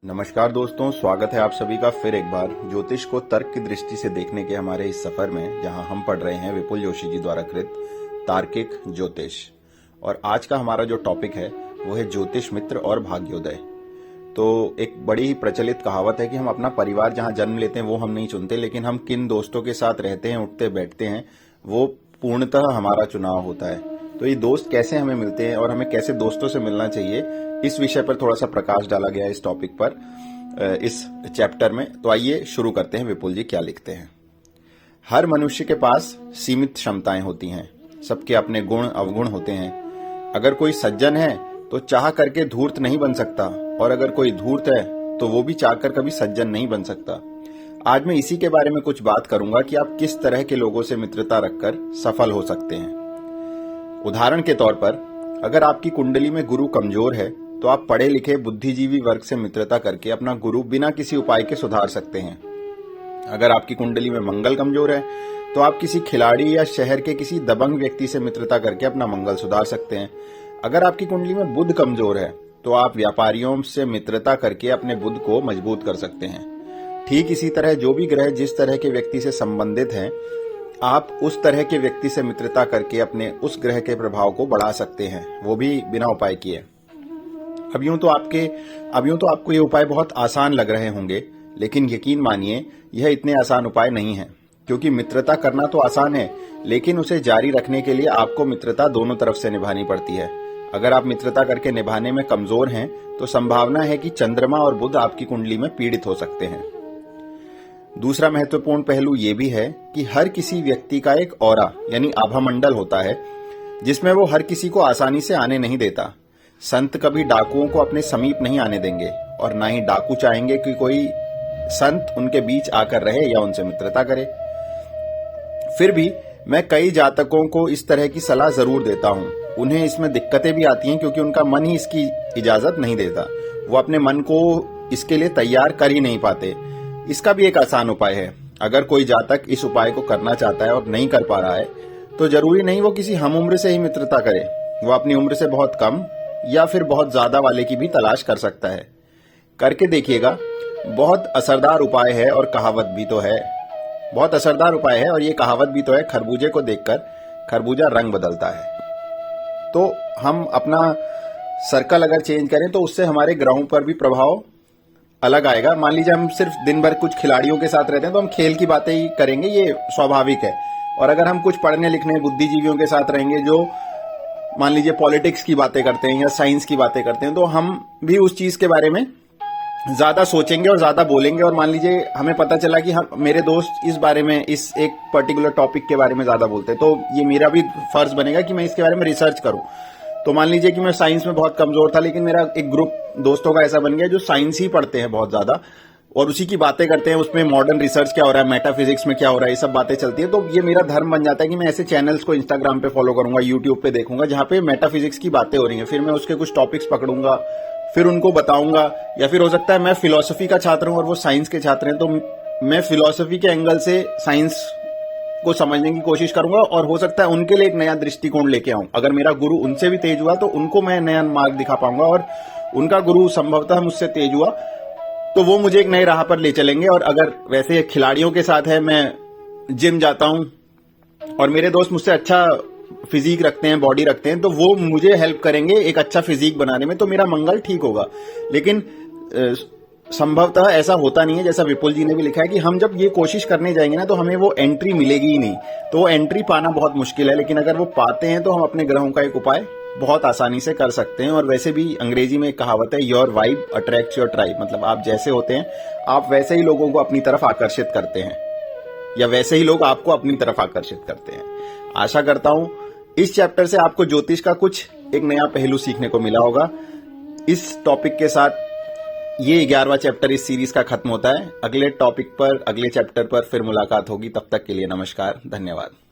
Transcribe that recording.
नमस्कार दोस्तों, स्वागत है आप सभी का फिर एक बार ज्योतिष को तर्क की दृष्टि से देखने के हमारे इस सफर में, जहां हम पढ़ रहे हैं विपुल जोशी जी द्वारा कृत तार्किक ज्योतिष। और आज का हमारा जो टॉपिक है वो है ज्योतिष मित्र और भाग्योदय। तो एक बड़ी ही प्रचलित कहावत है कि हम अपना परिवार जहां जन्म लेते हैं वो हम नहीं चुनते, लेकिन हम किन दोस्तों के साथ रहते हैं, उठते बैठते हैं, वो पूर्णतः हमारा चुनाव होता है। तो ये दोस्त कैसे हमें मिलते हैं और हमें कैसे दोस्तों से मिलना चाहिए, इस विषय पर थोड़ा सा प्रकाश डाला गया है इस टॉपिक पर, इस चैप्टर में। तो आइए शुरू करते हैं। विपुल जी क्या लिखते हैं। हर मनुष्य के पास सीमित क्षमताएं होती हैं, सबके अपने गुण अवगुण होते हैं। अगर कोई सज्जन है तो चाह करके धूर्त नहीं बन सकता, और अगर कोई धूर्त है तो वो भी चाह कर कभी सज्जन नहीं बन सकता। आज मैं इसी के बारे में कुछ बात करूंगा कि आप किस तरह के लोगों से मित्रता रखकर सफल हो सकते हैं। उदाहरण के तौर पर, अगर आपकी कुंडली में गुरु कमजोर है तो आप पढ़े लिखे बुद्धिजीवी वर्ग से मित्रता करके अपना गुरु बिना किसी उपाय के सुधार सकते हैं। अगर आपकी कुंडली में मंगल कमजोर है तो आप किसी खिलाड़ी या शहर के किसी दबंग व्यक्ति से मित्रता करके अपना मंगल सुधार सकते हैं। अगर आपकी कुंडली में बुध कमजोर है तो आप व्यापारियों से मित्रता करके अपने बुध को मजबूत कर सकते हैं। ठीक इसी तरह जो भी ग्रह जिस तरह के व्यक्ति से संबंधित हैं, आप उस तरह के व्यक्ति से मित्रता करके अपने उस ग्रह के प्रभाव को बढ़ा सकते हैं, वो भी बिना उपाय किए। अब यूं तो आपको ये उपाय बहुत आसान लग रहे होंगे, लेकिन यकीन मानिए यह इतने आसान उपाय नहीं है। क्योंकि मित्रता करना तो आसान है, लेकिन उसे जारी रखने के लिए आपको मित्रता दोनों तरफ से निभानी पड़ती है। अगर आप मित्रता करके निभाने में कमजोर हैं तो संभावना है कि चंद्रमा और बुध आपकी कुंडली में पीड़ित हो सकते हैं। दूसरा महत्वपूर्ण पहलू यह भी है कि हर किसी व्यक्ति का एक ऑरा यानी आभामंडल होता है, जिसमें वो हर किसी को आसानी से आने नहीं देता। संत कभी डाकुओं को अपने समीप नहीं आने देंगे, और ना ही डाकू चाहेंगे कि कोई संत उनके बीच आकर रहे या उनसे मित्रता करे। फिर भी मैं कई जातकों को इस तरह की सलाह जरूर देता हूं। उन्हें इसमें दिक्कतें भी आती हैं क्योंकि उनका मन ही इसकी इजाजत नहीं देता। वो अपने मन को इसके लिए तैयार कर ही नहीं पाते। इसका भी एक आसान उपाय है। अगर कोई जातक इस उपाय को करना चाहता है और नहीं कर पा रहा है तो जरूरी नहीं वो किसी हम उम्र से ही मित्रता करे। वो अपनी उम्र से बहुत कम या फिर बहुत ज्यादा वाले की भी तलाश कर सकता है। करके देखिएगा, बहुत असरदार उपाय है और कहावत भी तो है। बहुत असरदार उपाय है और ये कहावत भी तो है, खरबूजे को देखकर खरबूजा रंग बदलता है। तो हम अपना सर्कल अगर चेंज करें तो उससे हमारे ग्रहों पर भी प्रभाव अलग आएगा। मान लीजिए हम सिर्फ दिन भर कुछ खिलाड़ियों के साथ रहते हैं तो हम खेल की बातें ही करेंगे, ये स्वाभाविक है। और अगर हम कुछ पढ़ने लिखने बुद्धिजीवियों के साथ रहेंगे जो मान लीजिए पॉलिटिक्स की बातें करते हैं या साइंस की बातें करते हैं, तो हम भी उस चीज के बारे में ज्यादा सोचेंगे और ज्यादा बोलेंगे। और मान लीजिए हमें पता चला कि हम मेरे दोस्त इस बारे में, इस एक पर्टिकुलर टॉपिक के बारे में ज्यादा बोलते हैं, तो ये मेरा भी फर्ज बनेगा कि मैं इसके बारे में रिसर्च करूं। तो मान लीजिए कि मैं साइंस में बहुत कमजोर था, लेकिन मेरा एक ग्रुप दोस्तों का ऐसा बन गया जो साइंस ही पढ़ते हैं बहुत ज्यादा और उसी की बातें करते हैं। उसमें मॉडर्न रिसर्च क्या हो रहा है, मेटाफिजिक्स में क्या हो रहा है, ये सब बातें चलती है। तो ये मेरा धर्म बन जाता है कि मैं ऐसे चैनल्स को इंस्टाग्राम पे फॉलो करूंगा, यूट्यूब पे देखूंगा जहां पे मेटाफिजिक्स की बातें हो रही हैं। फिर मैं उसके कुछ टॉपिक्स पकड़ूंगा, फिर उनको बताऊंगा। या फिर हो सकता है मैं फिलोसफी का छात्र हूं और वो साइंस के छात्र हैं, तो मैं फिलोसफी के एंगल से साइंस को समझने की कोशिश करूंगा और हो सकता है उनके लिए एक नया दृष्टिकोण लेके आऊं। अगर मेरा गुरु उनसे भी तेज हुआ तो उनको मैं नया मार्ग दिखा पाऊंगा, और उनका गुरु संभवतः मुझसे तेज हुआ तो वो मुझे एक नई राह पर ले चलेंगे। और अगर वैसे खिलाड़ियों के साथ है, मैं जिम जाता हूं और मेरे दोस्त मुझसे अच्छा फिजिक रखते हैं, बॉडी रखते हैं, तो वो मुझे हेल्प करेंगे एक अच्छा फिजिक बनाने में, तो मेरा मंगल ठीक होगा। लेकिन संभवतः ऐसा होता नहीं है, जैसा विपुल जी ने भी लिखा है कि हम जब ये कोशिश करने जाएंगे ना तो हमें वो एंट्री मिलेगी ही नहीं। तो वो एंट्री पाना बहुत मुश्किल है, लेकिन अगर वो पाते हैं तो हम अपने ग्रहों का एक उपाय बहुत आसानी से कर सकते हैं। और वैसे भी अंग्रेजी में एक कहावत है, your vibe attracts your tribe. मतलब आप जैसे होते हैं आप वैसे ही लोगों को अपनी तरफ आकर्षित करते हैं, या वैसे ही लोग आपको अपनी तरफ आकर्षित करते हैं। आशा करता हूं इस चैप्टर से आपको ज्योतिष का कुछ एक नया पहलू सीखने को मिला होगा। इस टॉपिक के साथ ये 11वां चैप्टर इस सीरीज का खत्म होता है। अगले टॉपिक पर, अगले चैप्टर पर फिर मुलाकात होगी। तब तक के लिए नमस्कार, धन्यवाद।